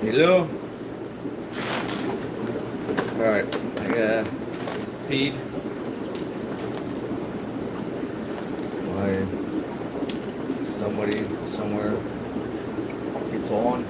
Hello? Alright, I gotta feed my somebody somewhere gets on.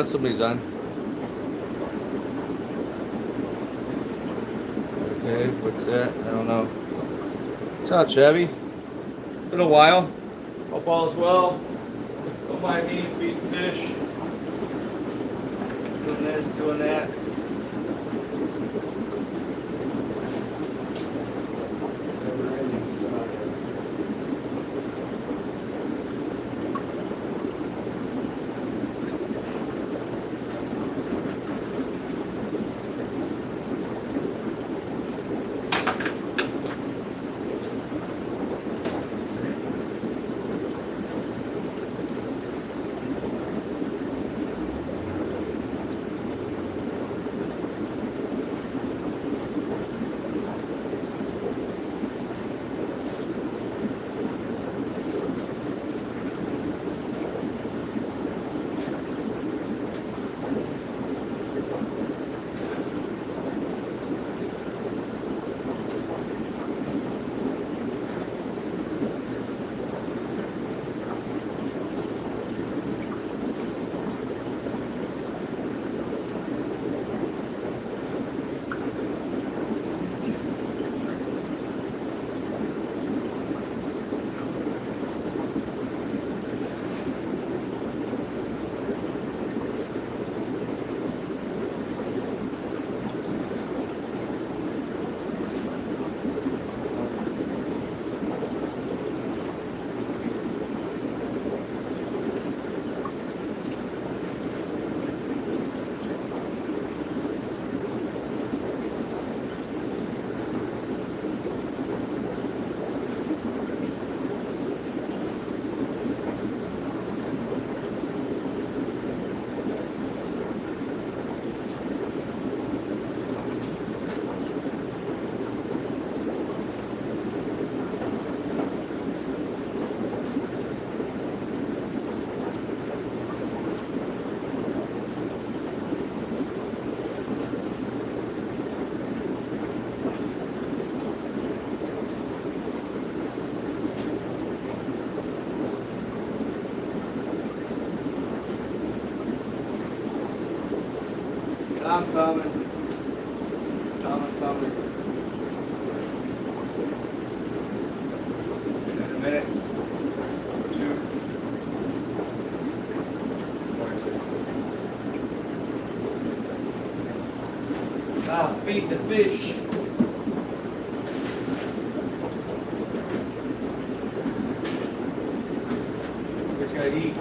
Somebody's on. Okay, what's that? I don't know. What's up, Chevy? Been a while. Hope all is well. Don't mind me, feed the fish. Doing this, doing that. Never ending saga. I'm coming. Coming, coming. In a minute. Two. Ah, feed the fish. Fish gotta eat.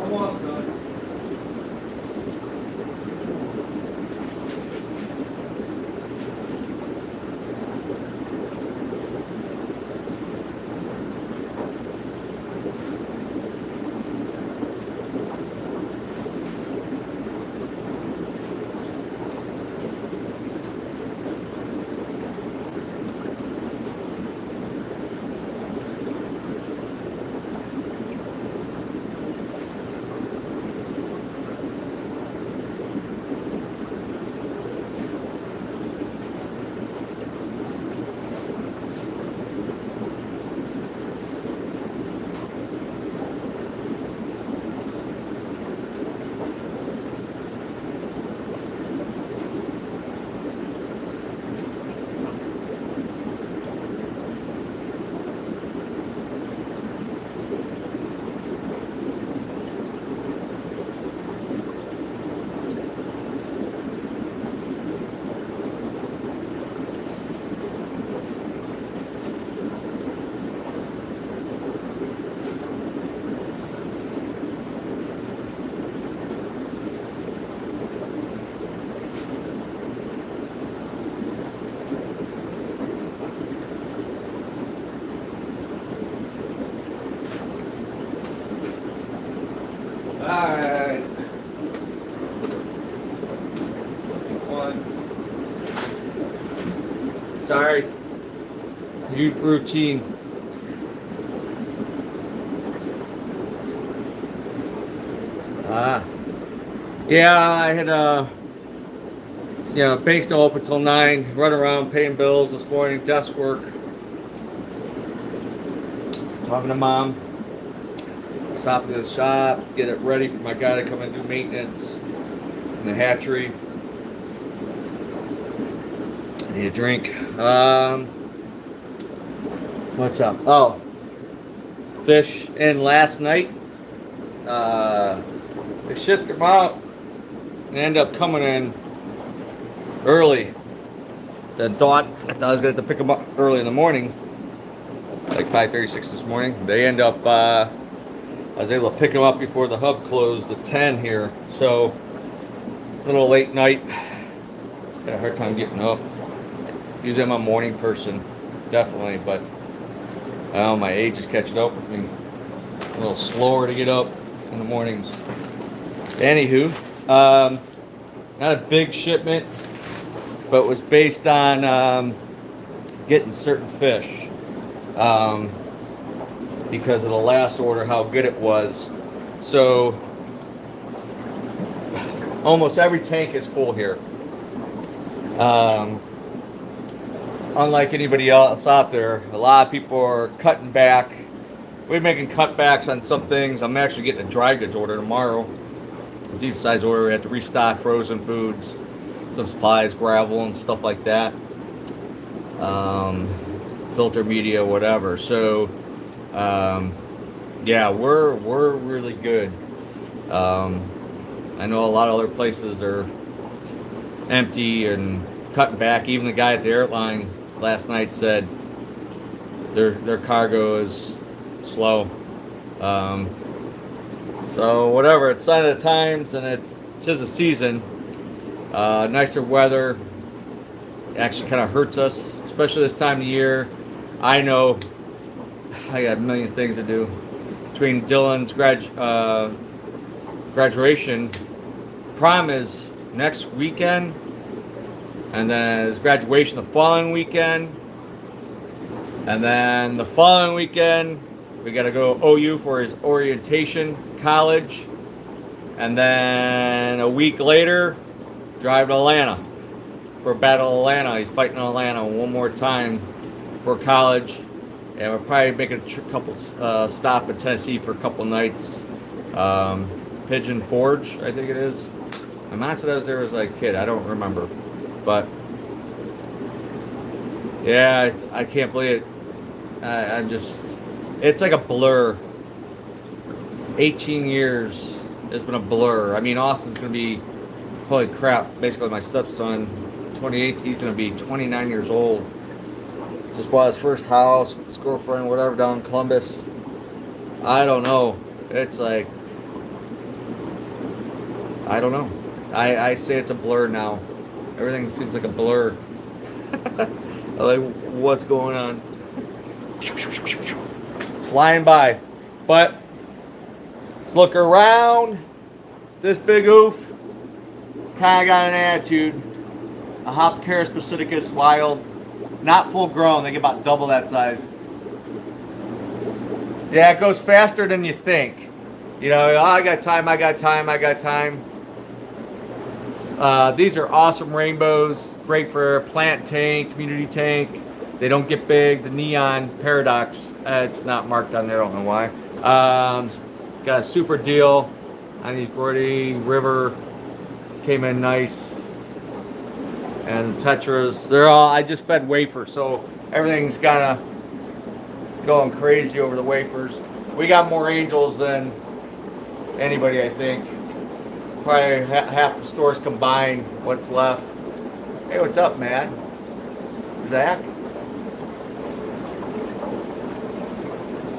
Almost done. Alright. One. Sorry. Youth routine. Yeah, I had banks don't open till 9. Run around paying bills this morning, desk work. Talking to mom. Stopping to the shop, get it ready for my guy to come and do maintenance in the hatchery. Need a drink. What's up? Oh, fish in last night. They shipped them out and ended up coming in early. I thought I was going to have to pick them up early in the morning, like 5:36 this morning. They end up. I was able to pick them up before the hub closed at 10 here, so a little late night. Had a hard time getting up. Usually I'm a morning person, definitely, but my age is catching up with me. A little slower to get up in the mornings. Anywho, not a big shipment, but was based on getting certain fish. Because of the last order, how good it was. So almost every tank is full here. Unlike anybody else out there, a lot of people are cutting back. We're making cutbacks on some things. I'm actually getting a dry goods order tomorrow. A decent size order. We have to restock frozen foods, some supplies, gravel and stuff like that. Filter media, whatever. So yeah, we're really good. I know a lot of other places are empty and cutting back. Even the guy at the airline last night said their cargo is slow. So whatever, it's sign of the times, and it's a season. Nicer weather actually kind of hurts us, especially this time of year. I know I got a million things to do. Between Dylan's graduation, prom is next weekend, and then his graduation the following weekend, and then the following weekend we got to go OU for his orientation college, and then a week later drive to Atlanta for Battle of Atlanta. He's fighting in Atlanta one more time for college. And we're probably making a couple stop in Tennessee for a couple nights. Pigeon Forge, I think it is. My mom said I was there as a kid. I don't remember. But, yeah, I can't believe it. I'm just, it's like a blur. 18 years has been a blur. I mean, Austin's going to be, holy crap, basically my stepson, 28th, he's going to be 29 years old. Just bought his first house with his girlfriend, whatever, down in Columbus. I don't know. It's like, I don't know. I say it's a blur now. Everything seems like a blur. Like, what's going on? Flying by. But, let's look around. This big oof kind of got an attitude. A Hopcaris pacificus wild. Not full grown, they get about double that size. Yeah, it goes faster than you think. You know, oh, I got time. These are awesome rainbows. Great for a plant tank, community tank. They don't get big. The neon paradox, it's not marked on there, I don't know why. Got a super deal on these Gordy River. Came in nice. And tetras, they're all, I just fed wafers, so everything's kind of going crazy over the wafers. We got more angels than anybody, I think. Probably half the stores combined, what's left. Hey, what's up, man? Zach?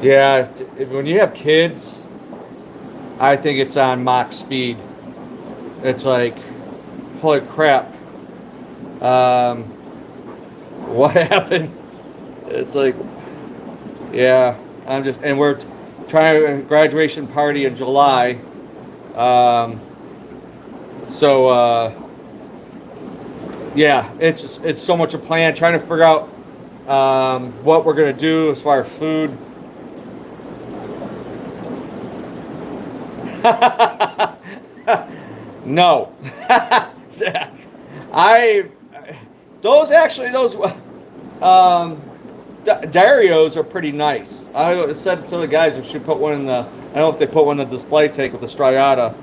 Yeah, when you have kids, I think it's on Mach speed. It's like, holy crap. What happened? It's like, yeah, and we're trying a graduation party in July. Yeah, it's so much a plan. Trying to figure out what we're gonna do as far as food. No. I those Darios are pretty nice. I said to the guys we should put one in the, I don't know if they put one in the display tank with the striata,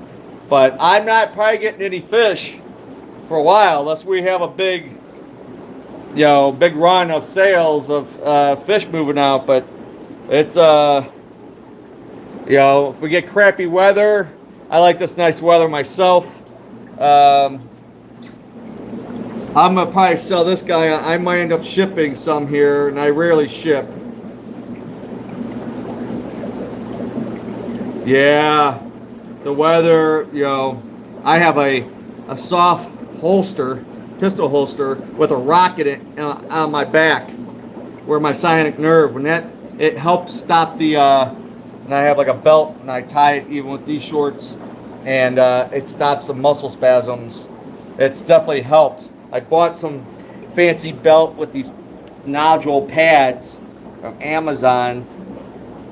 but I'm not probably getting any fish for a while unless we have a big big run of sales of fish moving out. But it's if we get crappy weather, I like this nice weather myself. I'm gonna probably sell this guy. I might end up shipping some here, and I rarely ship. Yeah, the weather, I have a soft holster, pistol holster with a rocket on my back, where my sciatic nerve, when it helps stop the, and I have like a belt, and I tie it even with these shorts, and it stops the muscle spasms. It's definitely helped. I bought some fancy belt with these nodule pads from Amazon,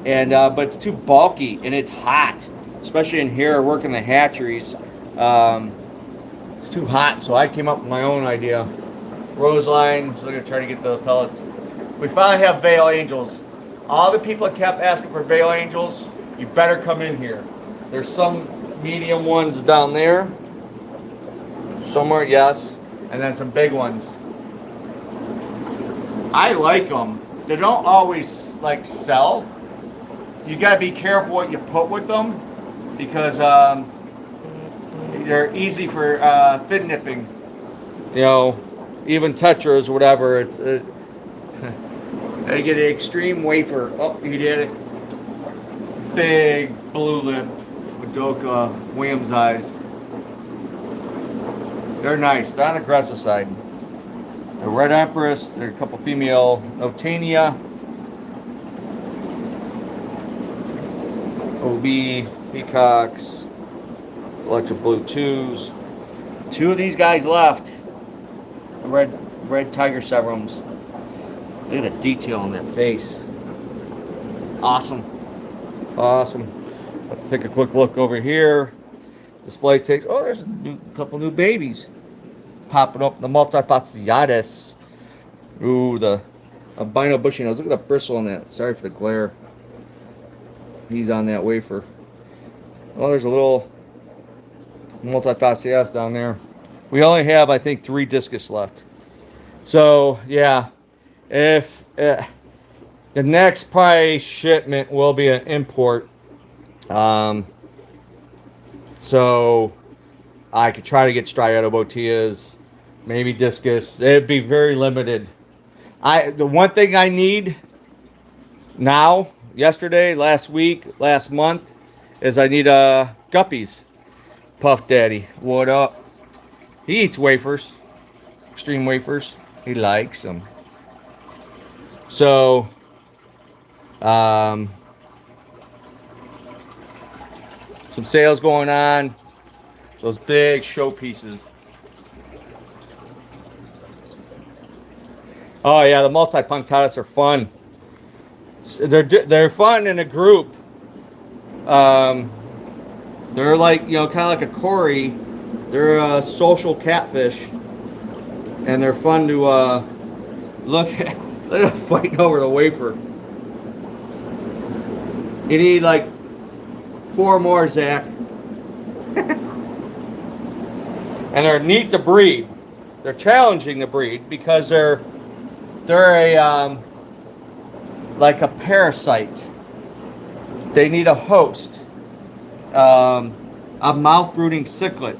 and but it's too bulky and it's hot, especially in here working the hatcheries. It's too hot, so I came up with my own idea. Rose lines. I'm gonna try to get the pellets. We finally have Veil Angels. All the people that kept asking for Veil Angels, you better come in here. There's some medium ones down there. Somewhere, yes. And then some big ones. I like them. They don't always like sell. You gotta be careful what you put with them because they're easy for fin nipping. Even tetras, whatever. They get an extreme wafer. Oh, you did it. Big blue lip Madoka Williams eyes. They're nice. They're on the aggressive side. The Red Empress. There's a couple female Notania. OB, Peacocks, Electric Blue 2s. Two of these guys left. The red Tiger Severums. Look at the detail on that face. Awesome. Awesome. Let's take a quick look over here. Display takes. Oh, there's a couple new babies popping up. The multifasciatus. Ooh, the albino bushy nose. Look at the bristle on that. Sorry for the glare. He's on that wafer. Oh, there's a little multifasciatus down there. We only have, I think, 3 discus left. So yeah, if the next probably shipment will be an import. So I could try to get striatobotias, maybe discus. It'd be very limited. The one thing I need now, yesterday, last week, last month, is I need guppies. Puff Daddy, what up? He eats wafers, extreme wafers. He likes them. So, some sales going on. Those big show pieces. Oh yeah, the multi-punctatus are fun. They're fun in a group. They're like, kind of like a Cory. They're a social catfish, and they're fun to look at. Look at them fighting over the wafer. You need like 4 more, Zach. And they're neat to breed. They're challenging to breed because they're a like a parasite. They need a host. A mouth brooding cichlid.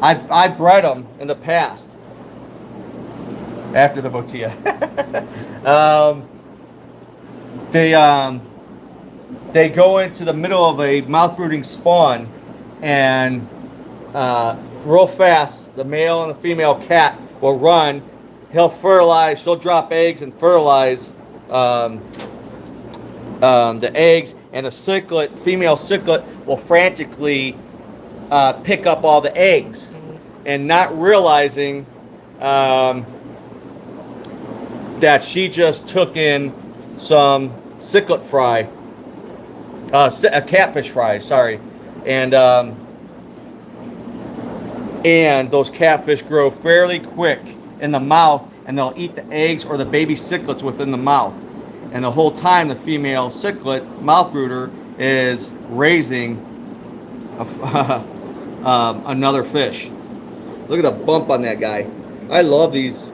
I bred them in the past. After the Bottia. They go into the middle of a mouth brooding spawn, and real fast, the male and the female cat will run. He'll fertilize. She'll drop eggs and fertilize the eggs, and the cichlid, female cichlid, will frantically pick up all the eggs, and not realizing that she just took in some cichlid fry, a catfish fry, sorry, and those catfish grow fairly quick in the mouth, and they'll eat the eggs or the baby cichlids within the mouth. And the whole time, the female cichlid mouth brooder is raising another fish. Look at the bump on that guy. I love these.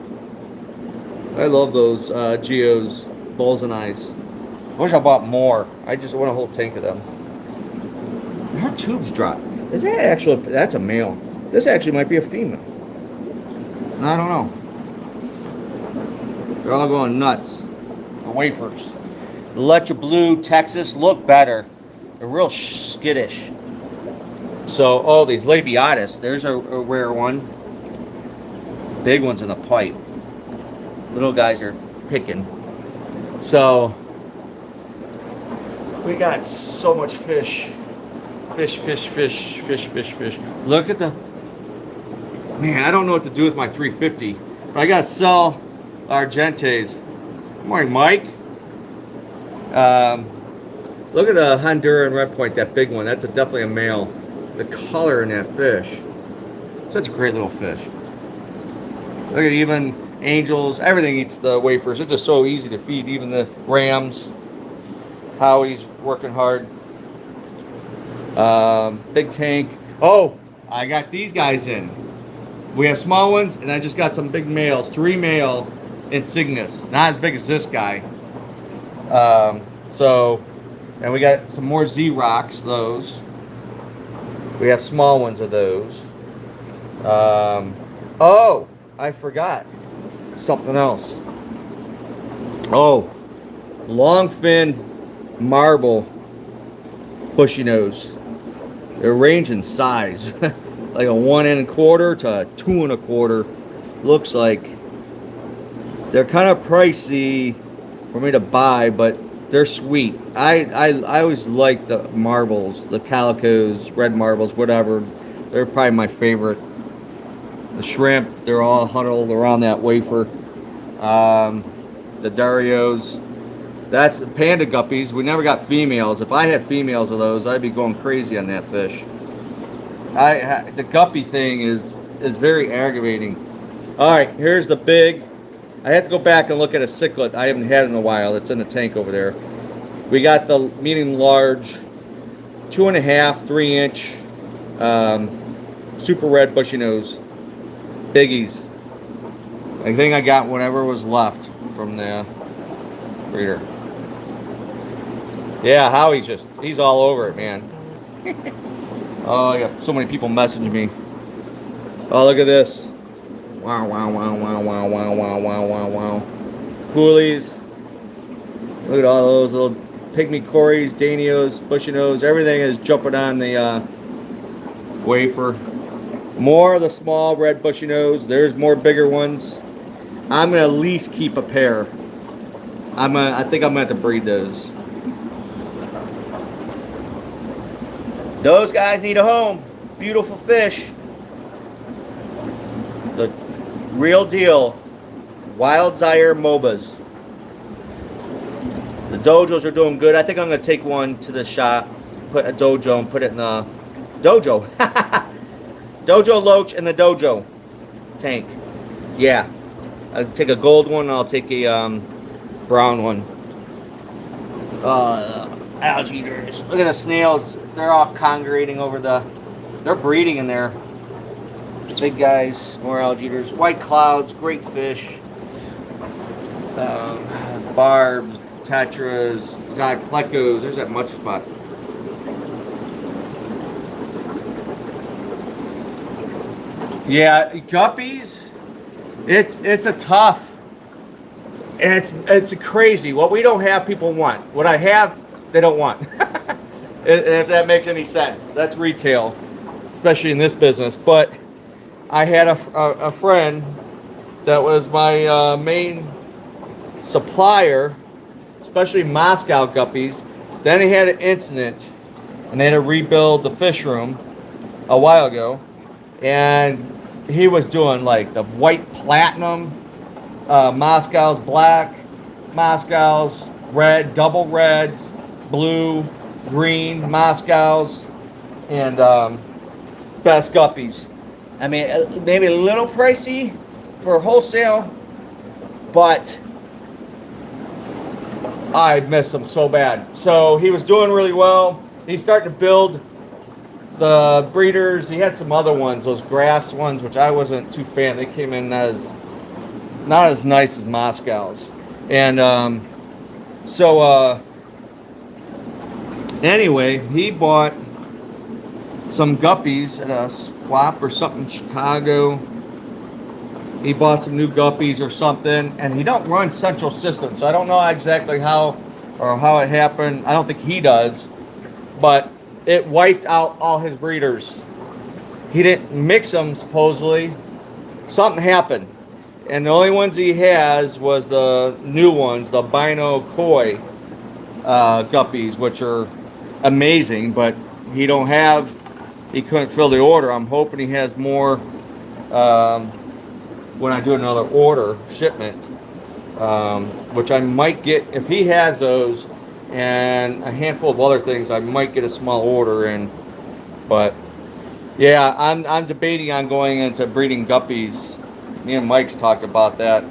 I love those Geo's Bulls and Eyes. I wish I bought more. I just want a whole tank of them. Her tubes drop. Is that actually? That's a male. This actually might be a female. I don't know. They're all going nuts. The wafers. Electra Blue, Texas, look better. They're real skittish. So, oh, these Labiatus. There's a rare one. Big ones in the pipe. Little guys are picking. So, we got so much fish. Fish. Look at the... Man, I don't know what to do with my 350. But I got to sell Argentes. Good morning, Mike. Look at the Honduran red point, that big one. That's definitely a male. The color in that fish. Such a great little fish. Look at even angels. Everything eats the wafers. It's just so easy to feed. Even the rams. Howie's working hard. Big tank. Oh, I got these guys in. We have small ones, and I just got some big males. 3 male Insignis. Not as big as this guy. And we got some more Z-Rocks, those. We have small ones of those. Oh, I forgot something else. Oh, longfin marble bushy nose. They're ranging size, like a 1 1/4 to a 2 1/4. Looks like they're kind of pricey for me to buy, but they're sweet. I always like the marbles, the calicos, red marbles, whatever. They're probably my favorite. The shrimp, they're all huddled around that wafer. The Darios. That's panda guppies. We never got females. If I had females of those, I'd be going crazy on that fish. The guppy thing is very aggravating. All right, here's the big. I have to go back and look at a cichlid. I haven't had it in a while. It's in the tank over there. We got the medium large, 2.5, 3 inch, super red bushy nose, biggies. I think I got whatever was left from the breeder. Yeah, he's all over it, man. Oh, I got so many people messaging me. Oh, look at this. Wow. Coolies. Look at all those little pygmy cories, danios, bushy nose. Everything is jumping on the wafer. More of the small red bushy nose. There's more bigger ones. I'm going to at least keep a pair. I think I'm going to have to breed those. Those guys need a home. Beautiful fish. The real deal. Wild Zaire MOBAs. The dojos are doing good. I think I'm going to take one to the shop, put a dojo and put it in the dojo. Dojo Loach in the dojo tank. Yeah. I'll take a gold one and I'll take a brown one. Algae eaters. Look at the snails. They're all congregating over they're breeding in there. Big guys, more algae eaters. White clouds, great fish. Barbs, tetras, plecos. There's that much spot. Yeah, guppies. It's a tough. And it's crazy. What we don't have, people want. What I have, they don't want. If that makes any sense. That's retail, especially in this business. But I had a friend that was my main supplier, especially Moscow guppies. Then he had an incident, and they had to rebuild the fish room. a while ago, and he was doing like the white platinum, Moscow's black, Moscow's red, double reds, blue, green, Moscow's, and best guppies. I mean, maybe a little pricey for wholesale, but I miss him so bad. So he was doing really well. He's starting to build the breeders. He had some other ones, those grass ones, which I wasn't too fan. They came in as not as nice as Moscow's. And anyway, he bought some guppies at a swap or something in Chicago. He bought some new guppies or something, and he don't run Central System, so I don't know exactly how it happened. I don't think he does, but it wiped out all his breeders. He didn't mix them, supposedly. Something happened. And the only ones he has was the new ones, the Bino Koi guppies, which are amazing, but he couldn't fill the order. I'm hoping he has more when I do another order, shipment, which I might get. If he has those and a handful of other things, I might get a small order in. But yeah, I'm debating on going into breeding guppies. Me and Mike's talked about that.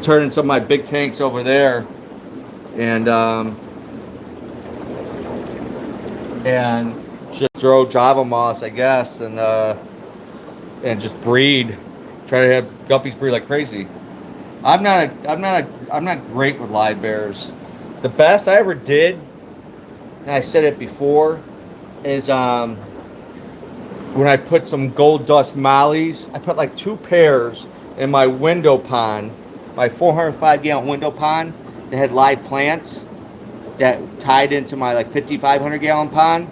Turning some of my big tanks over there, and just throw Java moss, I guess, and just breed. Try to have guppies breed like crazy. I'm not great with live bears. The best I ever did, and I said it before, is when I put some gold dust mollies. I put like 2 pairs in my window pond, my 405 gallon window pond that had live plants that tied into my like 5,500 gallon pond.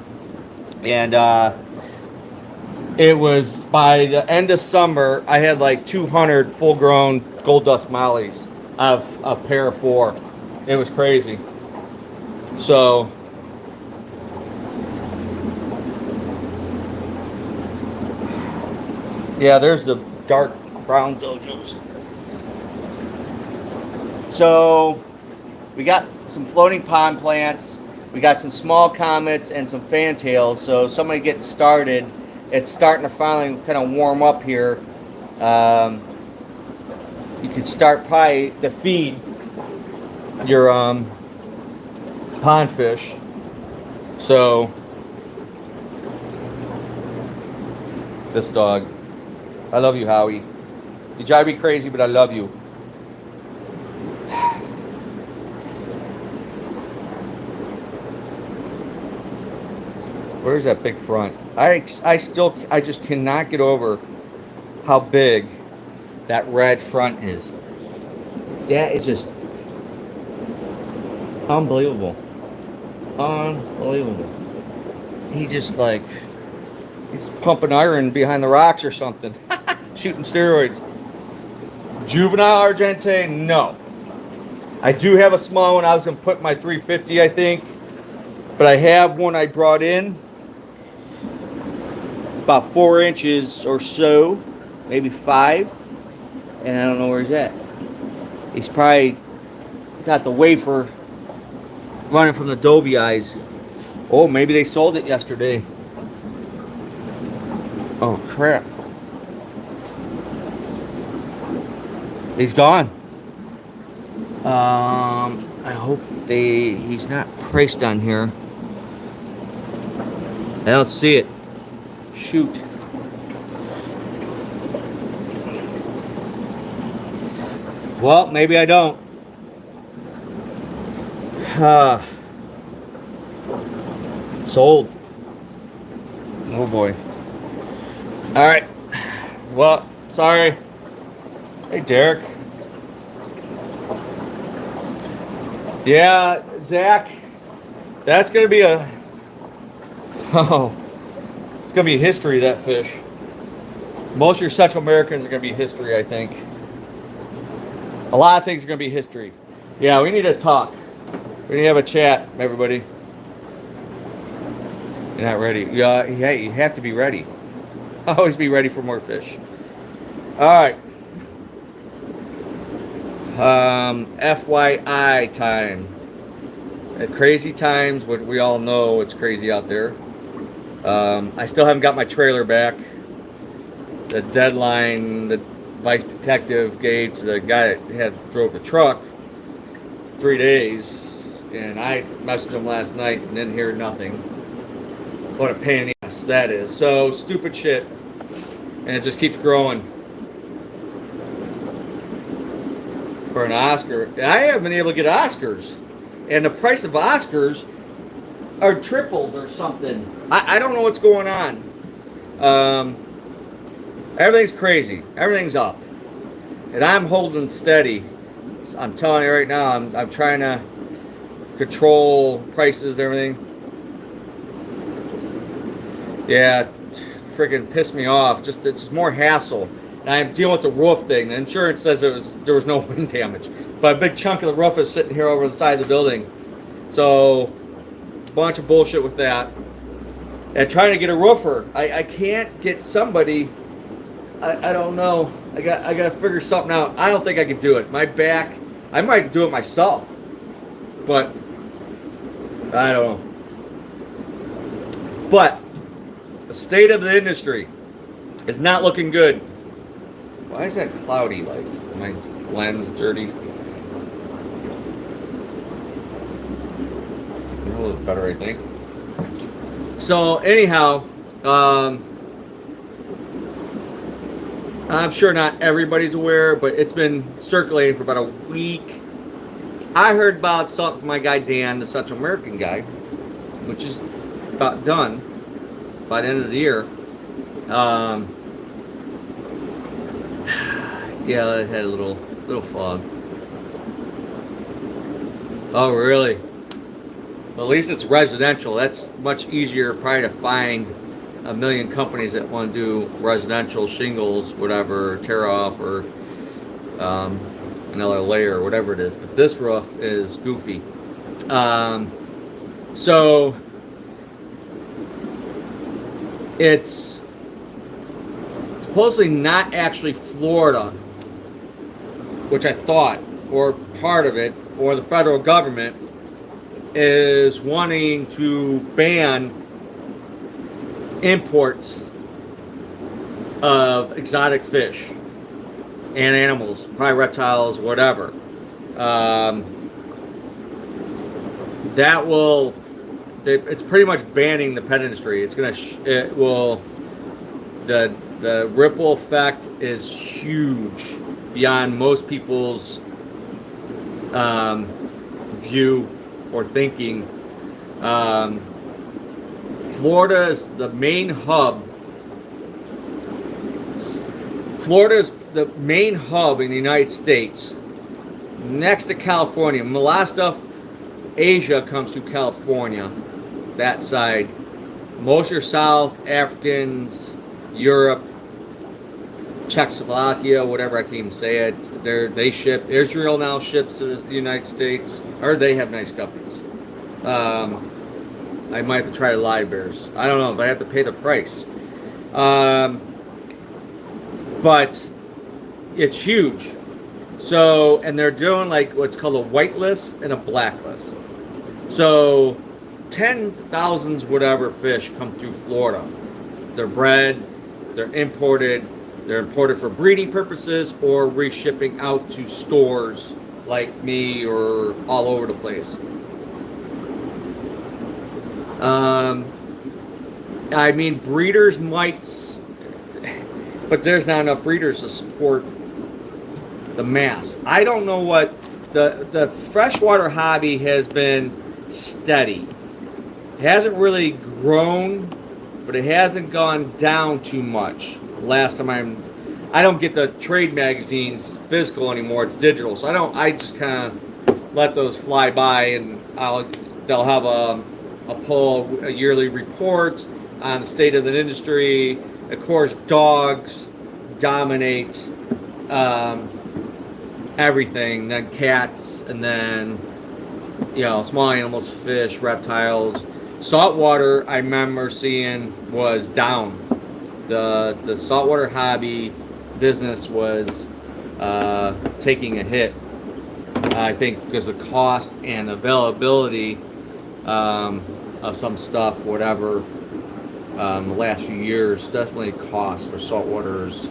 And it was by the end of summer, I had like 200 full grown gold dust mollies of a pair of 4. It was crazy. So yeah, there's the dark brown dojos. So we got some floating pond plants, we got some small comets and some fantails. So somebody getting started. It's starting to finally kind of warm up here. You could start probably to feed your pond fish. So this dog, I love you, Howie. You drive me crazy, but I love you. Where's that big front? I just cannot get over how big that red front is. That is just unbelievable. Unbelievable. He just like, he's pumping iron behind the rocks or something. Shooting steroids. Juvenile Argentine? No. I do have a small one. I was going to put my 350, I think. But I have one I brought in. About 4 inches or so. Maybe 5. And I don't know where he's at. He's probably got the wafer running from the Dovey eyes. Oh, maybe they sold it yesterday. Oh, crap. He's gone. I hope he's not priced on here. I don't see it. Shoot. Well, maybe I don't. Sold. Oh boy. All right. Well, sorry. Hey, Derek. Yeah, Zach. That's gonna be a. Oh, it's gonna be history. That fish. Most of your Central Americans are gonna be history, I think. A lot of things are gonna be history. Yeah, we need to talk. We need to have a chat, everybody. You're not ready. Yeah, hey, you have to be ready. Always be ready for more fish. All right. FYI time. At crazy times, which we all know it's crazy out there. I still haven't got my trailer back. The deadline the vice detective gave to the guy that drove the truck, 3 days, and I messaged him last night and didn't hear nothing. What a pain in the ass that is. So stupid shit, and it just keeps growing. For an Oscar, and I haven't been able to get Oscars, and the price of Oscars are tripled or something. I don't know what's going on. Everything's crazy. Everything's up, and I'm holding steady. I'm telling you right now, I'm trying to control prices, everything. Yeah, freaking pissed me off. Just it's more hassle. And I'm dealing with the roof thing. The insurance says there was no wind damage, but a big chunk of the roof is sitting here over the side of the building. So, bunch of bullshit with that. And trying to get a roofer, I can't get somebody. I don't know. I got to figure something out. I don't think I can do it. My back, I might do it myself, but I don't know. But the state of the industry is not looking good. Why is that cloudy? Like my lens dirty. A little better, I think. So anyhow, I'm sure not everybody's aware, but it's been circulating for about a week. I heard about something from my guy Dan, the Central American guy, which is about done by the end of the year. Yeah, it had a little fog. Oh, really? Well, at least it's residential. That's much easier probably to find a million companies that want to do residential shingles, whatever, tear off, or another layer, or whatever it is. But this roof is goofy. So it's supposedly not actually Florida, which I thought, or part of it, or the federal government is wanting to ban imports of exotic fish and animals, probably reptiles, whatever. That will, it's pretty much banning the pet industry. It's gonna, it will, the ripple effect is huge beyond most people's view or thinking. Florida is the main hub. Florida is the main hub in the United States, next to California. A lot of stuff, Asia comes through California, that side. Most are South Africans, Europe, Czechoslovakia, whatever, I can't even say it. They ship. Israel now ships to the United States, or they have nice guppies. I might have to try the live bears. I don't know, but I have to pay the price. But it's huge. So, and they're doing like what's called a white list and a black list. So, tens of thousands, whatever, fish come through Florida. They're bred, they're imported for breeding purposes or reshipping out to stores like me or all over the place. I mean, breeders might, but there's not enough breeders to support the mass. I don't know what the freshwater hobby has been steady. It hasn't really grown, but it hasn't gone down too much. Last time I don't get the trade magazines physical anymore. It's digital, so I just kind of let those fly by, and they'll have a yearly report on the state of the industry. Of course, dogs dominate everything. Then cats, and then small animals, fish, reptiles. saltwater, I remember seeing, was down. The saltwater hobby business was taking a hit. I think because of cost and availability of some stuff, whatever. The last few years, definitely cost for saltwater's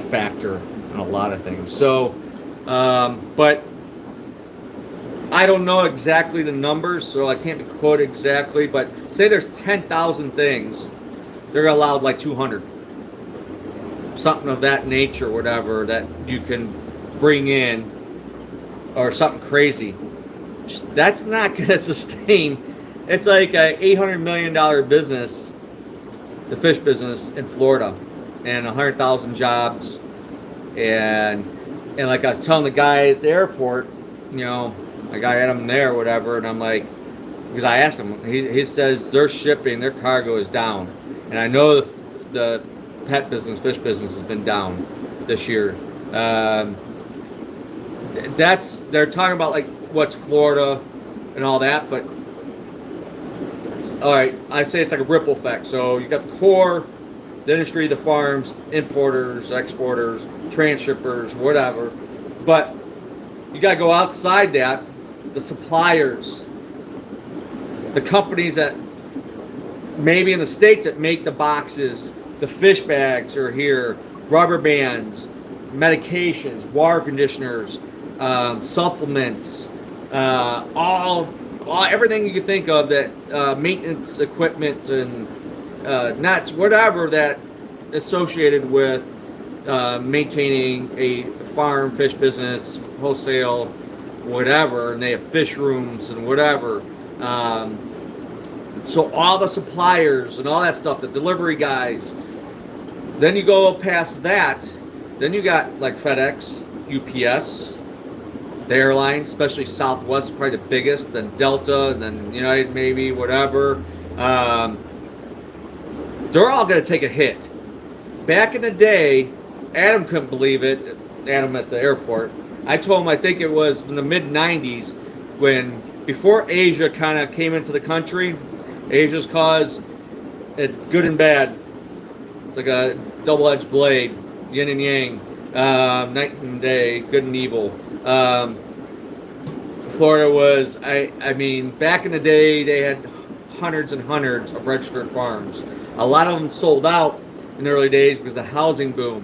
factor in a lot of things. So, but I don't know exactly the numbers, so I can't quote exactly. But say there's 10,000 things, they're allowed like 200, something of that nature, whatever that you can bring in, or something crazy. That's not going to sustain. It's like a $800 million business, the fish business in Florida, and 100,000 jobs, and like I was telling the guy at the airport, you know, like I had him there, whatever, and I'm like, because I asked him, he says their shipping, their cargo is down, and I know the pet business, fish business has been down this year. They're talking about like what's Florida and all that, but all right, I say it's like a ripple effect. So you got the core, the industry, the farms, importers, exporters, transshippers, whatever. But you got to go outside that, the suppliers, the companies that maybe in the States that make the boxes, the fish bags are here, rubber bands, medications, water conditioners, supplements, everything you could think of that maintenance equipment and nuts, whatever that associated with maintaining a farm, fish business, wholesale, whatever, and they have fish rooms and whatever. So all the suppliers and all that stuff, the delivery guys. Then you go past that, then you got like FedEx, UPS, the airlines, especially Southwest, probably the biggest, then Delta, and then United, maybe, whatever. They're all going to take a hit. Back in the day, Adam couldn't believe it, Adam at the airport. I told him I think it was in the mid-90s when, before Asia kind of came into the country, Asia's cause, it's good and bad. It's like a double-edged blade, yin and yang, night and day, good and evil. Florida was, I mean, back in the day, they had hundreds and hundreds of registered farms. A lot of them sold out in the early days because of the housing boom.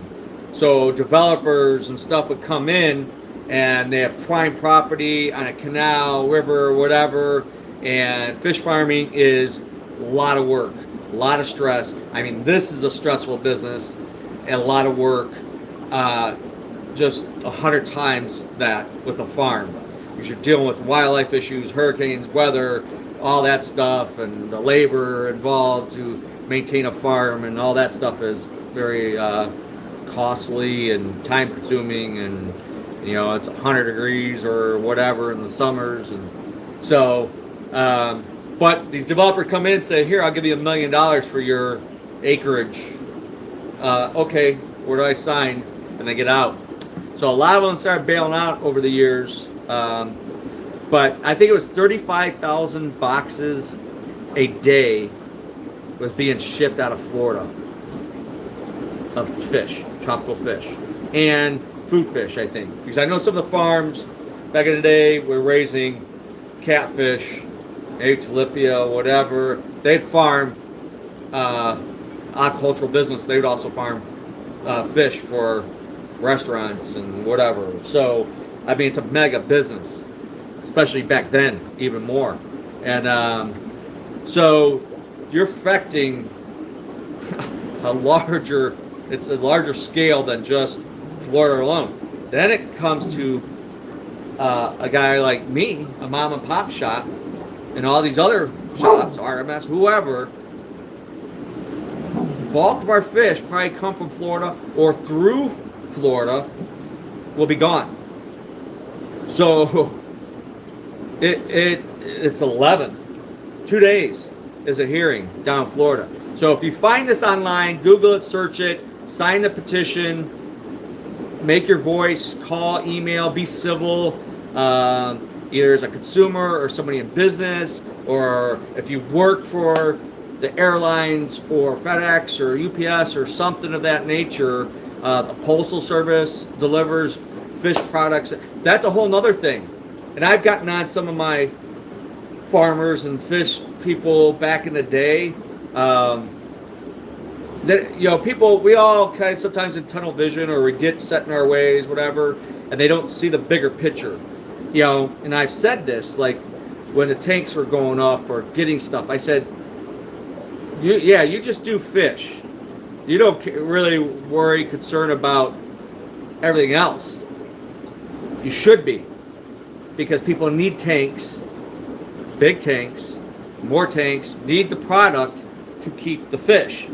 So developers and stuff would come in and they have prime property on a canal, river, whatever, and fish farming is a lot of work, a lot of stress. I mean, this is a stressful business and a lot of work, just 100 times that with a farm. Because you're dealing with wildlife issues, hurricanes, weather, all that stuff, and the labor involved to maintain a farm, and all that stuff is very costly and time consuming, and it's 100 degrees or whatever in the summers, and so but these developers come in and say, here, I'll give you $1 million for your acreage. Okay, where do I sign? And they get out. So a lot of them started bailing out over the years, but I think it was 35,000 boxes a day was being shipped out of Florida of fish, tropical fish, and food fish, I think. Because I know some of the farms back in the day were raising catfish, maybe tilapia, whatever. They'd farm agricultural business. They would also farm fish for restaurants and whatever. So, I mean, it's a mega business, especially back then, even more. And so you're affecting it's a larger scale than just Florida alone. Then it comes to a guy like me, a mom and pop shop, and all these other shops, RMS, whoever. Bulk of our fish probably come from Florida or through Florida will be gone. So it's 11th. 2 days is a hearing down in Florida. So if you find this online, Google it, search it, sign the petition, make your voice, call, email, be civil, either as a consumer or somebody in business, or if you work for the airlines or FedEx or UPS or something of that nature, the Postal Service delivers fish products. That's a whole nother thing. And I've gotten on some of my farmers and fish people back in the day. That, you know, people, we all kind of sometimes in tunnel vision, or we get set in our ways, whatever, and they don't see the bigger picture. You know, and I've said this, like when the tanks were going up or getting stuff, I said, you just do fish. You don't really worry, concern about everything else. You should be, because people need tanks, big tanks, more tanks, need the product to keep the fish.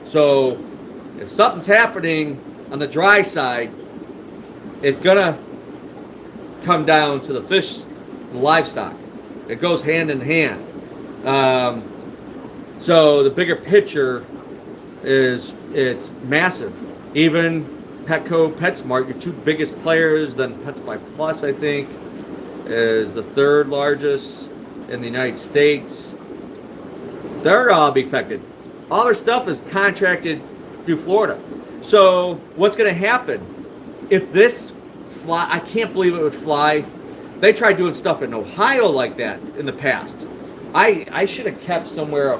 So if something's happening on the dry side, it's gonna come down to the fish, the livestock. It goes hand in hand. So the bigger picture it's massive. Even Petco, PetSmart, your two biggest players, then Pets by Plus, I think, is the third largest in the United States. They're all be affected. All their stuff is contracted through Florida. So what's going to happen if this fly? I can't believe it would fly. They tried doing stuff in Ohio like that in the past. I should have kept somewhere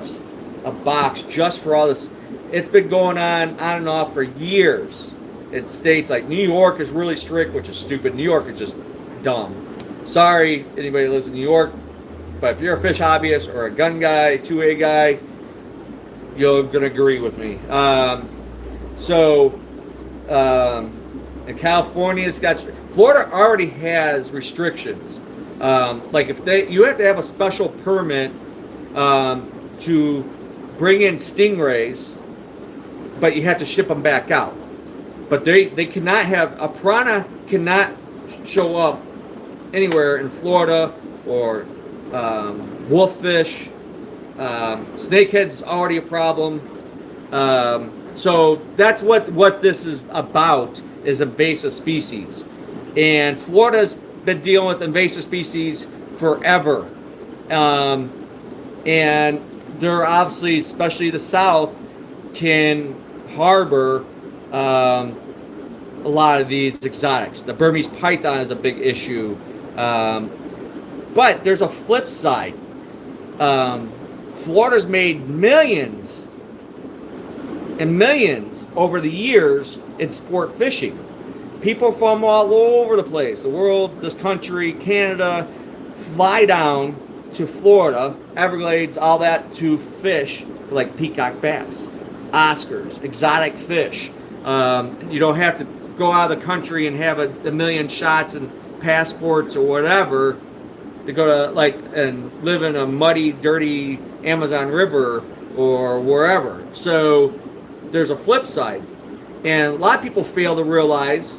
a box just for all this. It's been going on and off for years. In states like New York is really strict, which is stupid. New York is just dumb. Sorry, anybody who lives in New York, but if you're a fish hobbyist or a gun guy, 2A guy, you're gonna agree with me. And California's got, Florida already has restrictions. Like you have to have a special permit to bring in stingrays, but you have to ship them back out. But they cannot have, a piranha cannot show up anywhere in Florida, or wolffish. Snakehead's already a problem. So that's what this is about, is invasive species. And Florida's been dealing with invasive species forever. And they're obviously, especially the South, can harbor a lot of these exotics. The Burmese python is a big issue. But there's a flip side. Florida's made millions and millions over the years in sport fishing. People from all over the place, the world, this country, Canada, fly down to Florida, Everglades, all that, to fish for like peacock bass, Oscars, exotic fish. You don't have to go out of the country and have a million shots and passports or whatever to go to and live in a muddy, dirty Amazon River or wherever. So there's a flip side, and a lot of people fail to realize,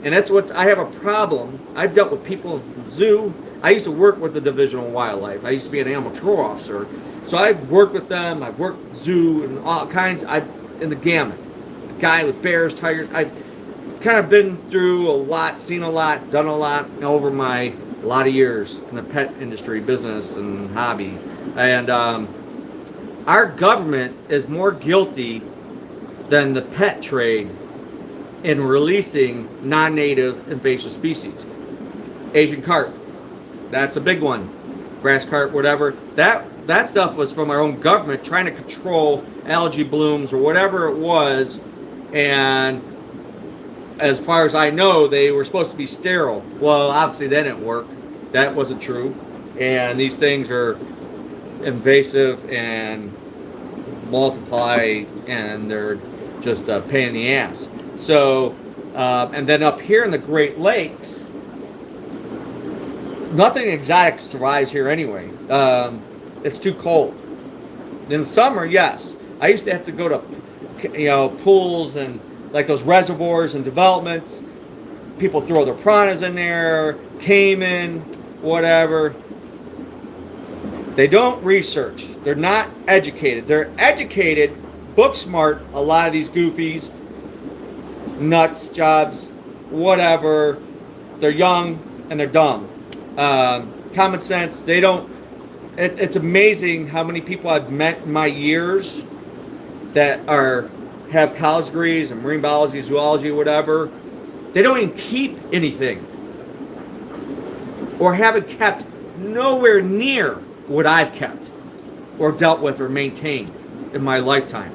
and that's I have a problem. I've dealt with people in the zoo. I used to work with the Division of Wildlife. I used to be an animal control officer, so I've worked with them. I've worked zoo and all kinds. In the gamut. A guy with bears, tigers. I've kind of been through a lot, seen a lot, done a lot over my lot of years in the pet industry, business, and hobby. And our government is more guilty than the pet trade in releasing non-native invasive species. Asian carp, that's a big one. Grass carp, whatever. That stuff was from our own government trying to control algae blooms or whatever it was. And as far as I know, they were supposed to be sterile. Well, obviously that didn't work. That wasn't true. And these things are invasive and multiply, and they're just a pain in the ass. So, and then up here in the Great Lakes, nothing exotic survives here anyway. It's too cold. In the summer, yes. I used to have to go to, pools and like those reservoirs and developments. People throw their piranhas in there, caiman, whatever. They don't research. They're not educated. They're educated, book smart, a lot of these goofies, nuts jobs, whatever. They're young and they're dumb. Common sense, they don't it's amazing how many people I've met in my years that have college degrees in marine biology, zoology, whatever. They don't even keep anything, or haven't kept nowhere near what I've kept, or dealt with, or maintained in my lifetime.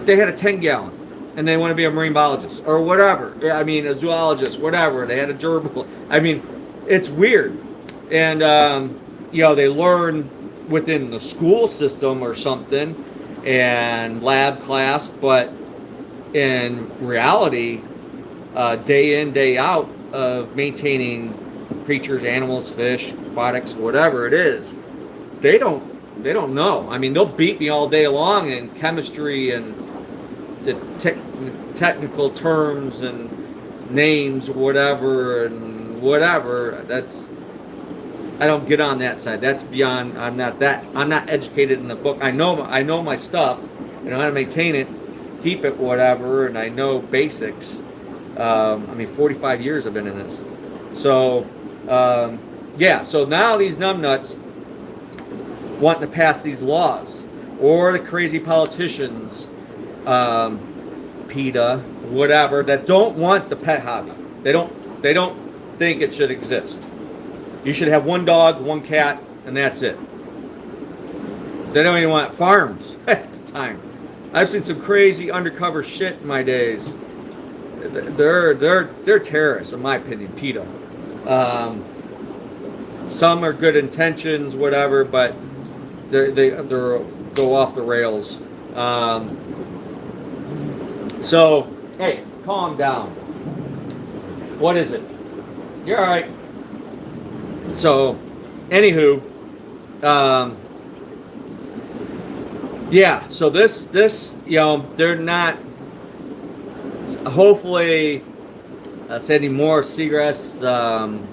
They had a 10-gallon, and they want to be a marine biologist or whatever. I mean, a zoologist, whatever. They had a gerbil. I mean, it's weird, and they learn within the school system or something, and lab class, but in reality, day in, day out of maintaining creatures, animals, fish, aquatics, whatever it is, they don't know. I mean, they'll beat me all day long in chemistry and the technical terms and names, whatever, and whatever. I don't get on that side. That's beyond. I'm not educated in the book. I know my stuff. I know how to maintain it, keep it, whatever, and I know basics. 45 years I've been in this. So, so now these numbnuts wanting to pass these laws, or the crazy politicians, PETA, whatever, that don't want the pet hobby. They don't think it should exist. You should have one dog, one cat, and that's it. They don't even want farms at the time. I've seen some crazy undercover shit in my days. They're terrorists, in my opinion, PETA. Some are good intentions, whatever, but they go off the rails. So, hey, calm down. What is it? You're all right. So, anywho, so this, they're not, hopefully, sending more seagrass,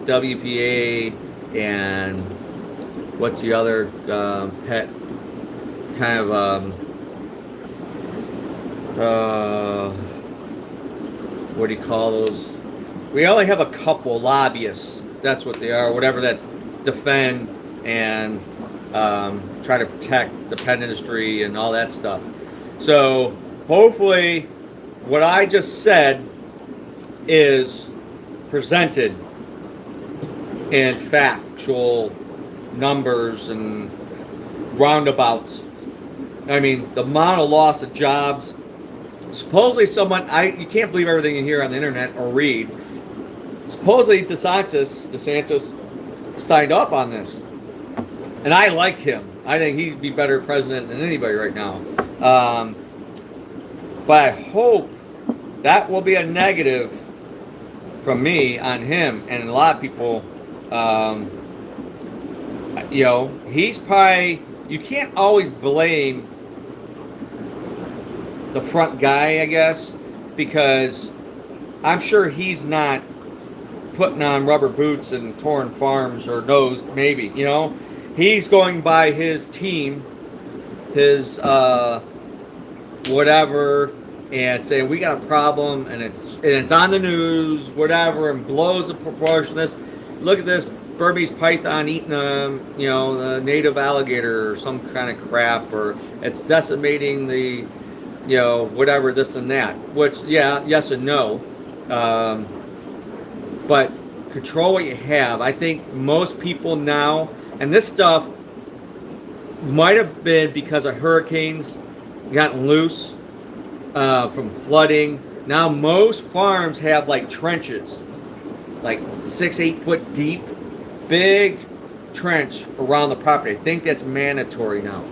WPA, and what's the other pet kind of, what do you call those? We only have a couple lobbyists. That's what they are, whatever, that defend and try to protect the pet industry and all that stuff. So hopefully what I just said is presented in factual numbers and roundabouts. I mean, the amount of loss of jobs. Supposedly you can't believe everything you hear on the internet or read. Supposedly DeSantis signed up on this. And I like him. I think he'd be better president than anybody right now. But I hope that will be a negative from me on him and a lot of people. He's probably, you can't always blame the front guy, I guess, because I'm sure he's not putting on rubber boots and touring farms, or knows, maybe, he's going by his team, his whatever, and saying we got a problem, and it's on the news, whatever, and blows the proportion. Look at this Burmese python eating the native alligator or some kind of crap, or it's decimating the whatever, this and that, which, yes and no. But control what you have. I think most people now, and this stuff might have been because of hurricanes gotten loose from flooding. Now most farms have like trenches, like 6-8 foot deep, big trench around the property. I think that's mandatory now.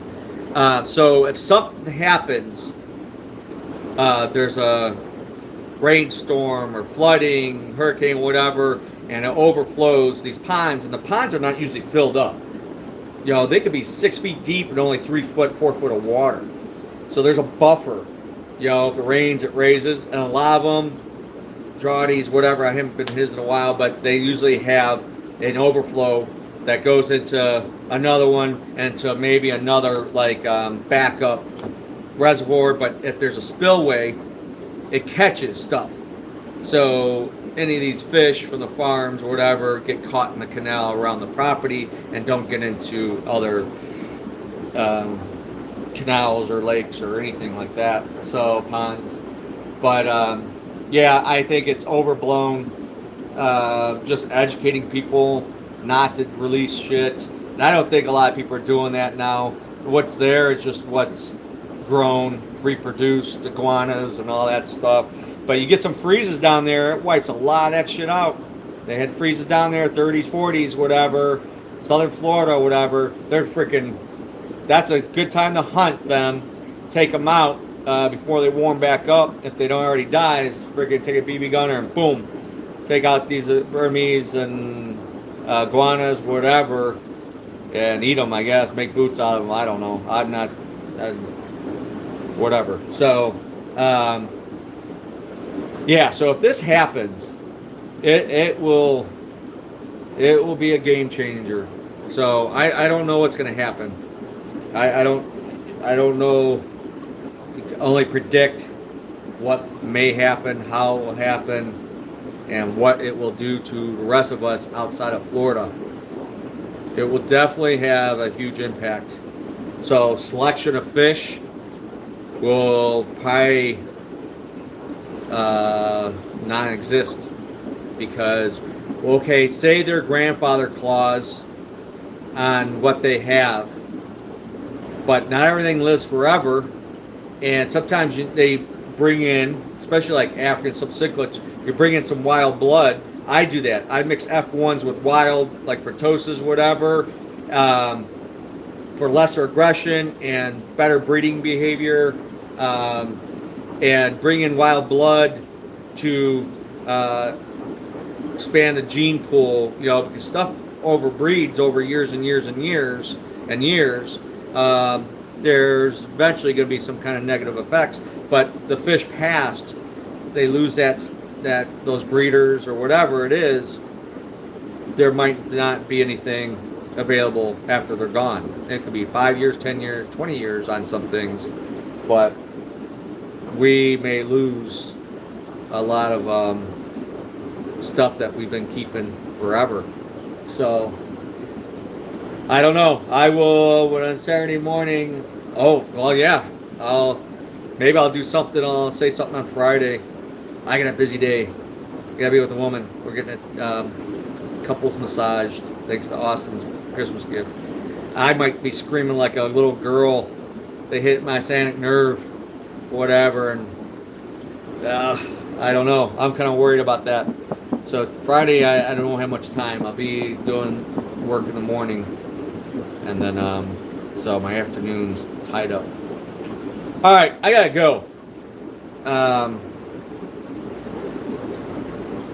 So if something happens, there's a rainstorm or flooding, hurricane, whatever, and it overflows these ponds, and the ponds are not usually filled up. They could be 6 feet deep and only 3 foot, 4 foot of water. So there's a buffer. If it rains, it raises, and a lot of them, Drawdies, whatever, I haven't been his in a while, but they usually have an overflow that goes into another one, and to maybe another backup reservoir. But if there's a spillway, it catches stuff. So any of these fish from the farms or whatever get caught in the canal around the property and don't get into other canals or lakes or anything like that. So ponds. But yeah, I think it's overblown. Just educating people not to release shit. And I don't think a lot of people are doing that now. What's there is just what's grown, reproduced, iguanas and all that stuff. But you get some freezes down there, it wipes a lot of that shit out. They had freezes down there, 30s, 40s, whatever, southern Florida, whatever. They're freaking, that's a good time to hunt them, take them out before they warm back up. If they don't already die, is freaking take a BB gunner and boom, take out these Burmese and iguanas, whatever, and eat them, I guess, make boots out of them. I don't know. I'm not, whatever. So, yeah, so if this happens, it will be a game changer. So I don't know what's going to happen. I don't know. You can only predict what may happen, how it will happen, and what it will do to the rest of us outside of Florida. It will definitely have a huge impact. So selection of fish will probably non-exist because, okay, say their grandfather clause on what they have, but not everything lives forever, and sometimes they bring in, especially like African subcichlids, you bring in some wild blood. I do that. I mix F1s with wild, like Pertussis, whatever, for lesser aggression and better breeding behavior, and bring in wild blood to expand the gene pool, you know, because stuff overbreeds over years and years and years and years. There's eventually going to be some kind of negative effects, but the fish passed, they lose those breeders or whatever it is, there might not be anything available after they're gone. It could be 5 years, 10 years, 20 years on some things, but we may lose a lot of stuff that we've been keeping forever. So I don't know. I will, when on Saturday morning, oh, well, yeah, maybe I'll do something. I'll say something on Friday. I got a busy day. Gotta be with a woman. We're getting a couples massage thanks to Austin's Christmas gift. I might be screaming like a little girl. They hit my sciatic nerve, whatever, and I don't know. I'm kind of worried about that. So Friday, I don't have much time. I'll be doing work in the morning, and then so my afternoon's tied up. All right, I gotta go.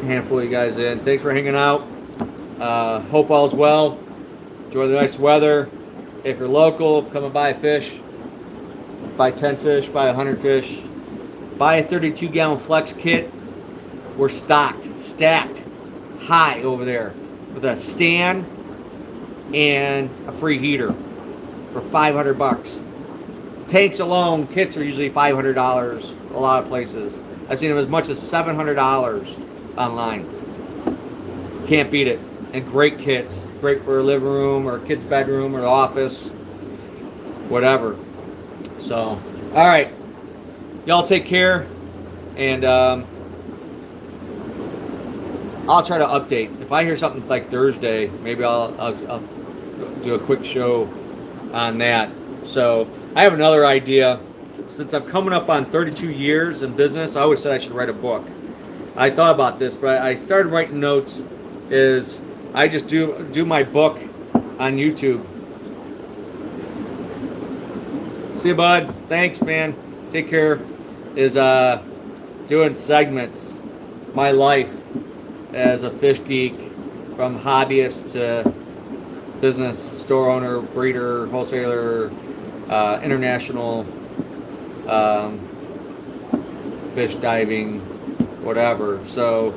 Handful of you guys in. Thanks for hanging out. Hope all's well. Enjoy the nice weather. If you're local, come and buy a fish. Buy 10 fish, buy 100 fish. Buy a 32-gallon flex kit. We're stacked, high over there with a stand and a free heater for $500. Tanks alone, kits are usually $500 a lot of places. I've seen them as much as $700 online. Can't beat it. And great kits. Great for a living room or a kid's bedroom or the office. Whatever. So, all right. Y'all take care. And I'll try to update. If I hear something like Thursday, maybe I'll do a quick show on that. So, I have another idea. Since I'm coming up on 32 years in business, I always said I should write a book. I thought about this, but I started writing notes. I just do my book on YouTube. See you, bud. Thanks, man. Take care. Doing segments. My life as a fish geek, from hobbyist to business, store owner, breeder, wholesaler, international, fish diving, whatever. So,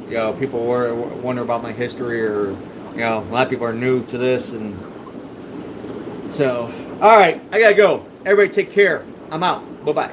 you know, people wonder about my history, or, you know, a lot of people are new to this, and so, all right, I gotta go. Everybody take care. I'm out. Bye-bye.